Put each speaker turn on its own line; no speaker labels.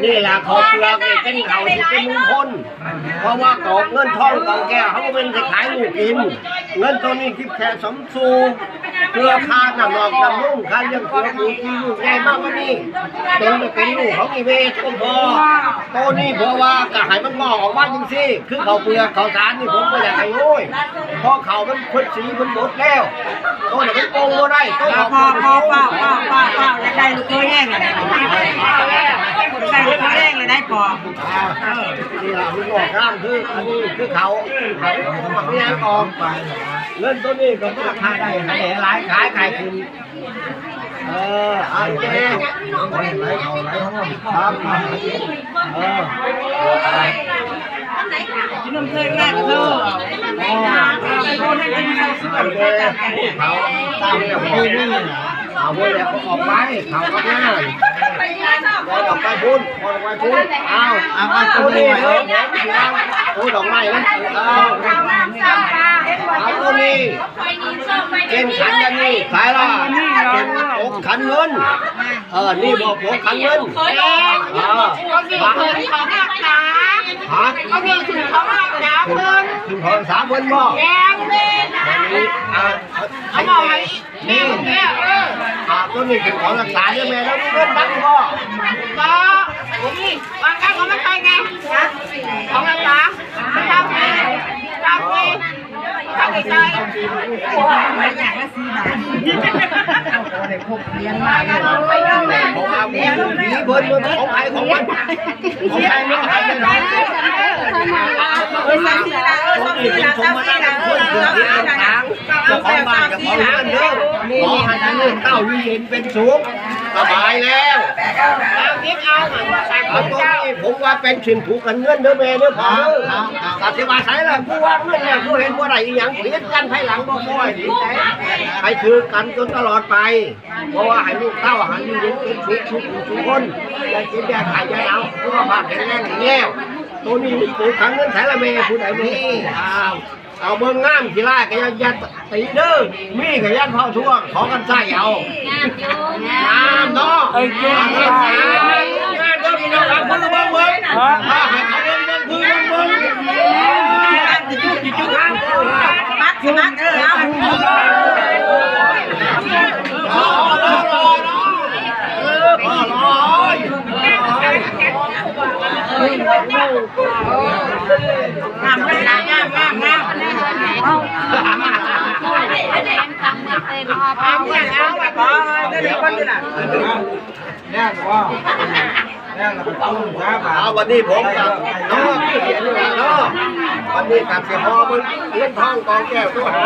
นี่แหละเขาเปลือกเป็นเขาที่เป็นมงคลเพราะว่าเกาเงินทองเกาแก้วเขาเป็นจะขายลูกกินเงินตัวนี้คิดแค่สมสูเพื่อค่าหนังหลอกจำนุ่งค่าเลี้ยงตัวลูกลูกใหญ่มากกว่านี้จนจะเป็นลูกเขาอีเวทก็พอตัวนี้เพราะว่ากระหายมันงอกออกมาจริงสิคือเขาเปลือกเขาสารนี่ผมก็อยากให้โอ้ยเพราะเขามันพ้นสีมันหมดแล้วตัวไหนมันโกงก็ได้ตัวเขา
พอได้ลูกตัวแย่งเลยได้ลูกตัวแย่งเลยได้พอ
นี่แหละมันงอกข้ามคืออันนี้คือเขาหมักเนี่ยออกไปเงินตัวนี้ก็ราคาได้ขายหลายขายคืนเอาเจ๊ไหลเขาไหลห้องครับ
กินนมเคยแรกเธอเขาให้กินข้าวสวย
เขาตามแบบนี้นี่เขาไปแล้วเขาออกไปเขาก็ง่ายเราออกไปพุ่นออกไปพุ่นเอาตัวนี้โอ้ดอกไม้นะเอาตัวนี้เป็นขันยันนี่สายละเป็นอกขันเงินนี่บอกอกขันเงิน
ก็มีถึงเขามากจ้าเพิ่น
ถึงของสามเพิ่นบอก
แดงเลยเขาบอกให้แม่เนี่ย
ตัวนี้ถึงของรักษาเนี่ยแม่แล้วเพิ่นบังบ่
ก็นี่บางครั้งเขาไม่ใช่ไงของรักษาทำไงทำไงทำไงใจไม่อยากละ4 บาทได้พกเลี้ยงมาแล้ว
ของนี่เพิ่นของใครของมันของใครไม่ใครไม่ร้องจะของบ้านจะของเงินเด้อขอให้ท่านเต้าอยู่เย็นเป็นสุขสบายแล้วตัวนี้ผมว่าเป็นสินผูกกันเงินเด้อแม่เด้อพ่อตัดสิว่าใช้ละผู้ว่าเงินแล้วผู้เห็นว่าไรอย่างเปลี่ยนกันภายหลังบ่ค่อยดีใจให้ถือกันจนตลอดไปเพราะว่าให้ลูกเต้าหันอยู่เย็นเป็นสุขทุกคนอย่ากินอย่าขายอย่าเอาเพราะว่าภาพแข็งแรงอย่างเงี้ยตัวนี้ผูกกันเงินใช้ละแม่ผู้ใดมีเอาเบิ่งงามกีฬาก็ยันตีเด้อมีก็ยันเผาทั่วขอกันใส่เอางามเนาะงามเด้อพี่น้องครับเบิ่งให้เขาเบิ่งจุ๊ครับ
มัดงามเลยนะงามแบบพอได้เดี๋ยวคนนี้น่ะ
เนี่ยว่าเนี่ยเราต้องครับวันนี้ผมกับน้องเขียนเนาะวันนี้กับเสียพ่อมึงเล่นท้องกองแก้วตัวหา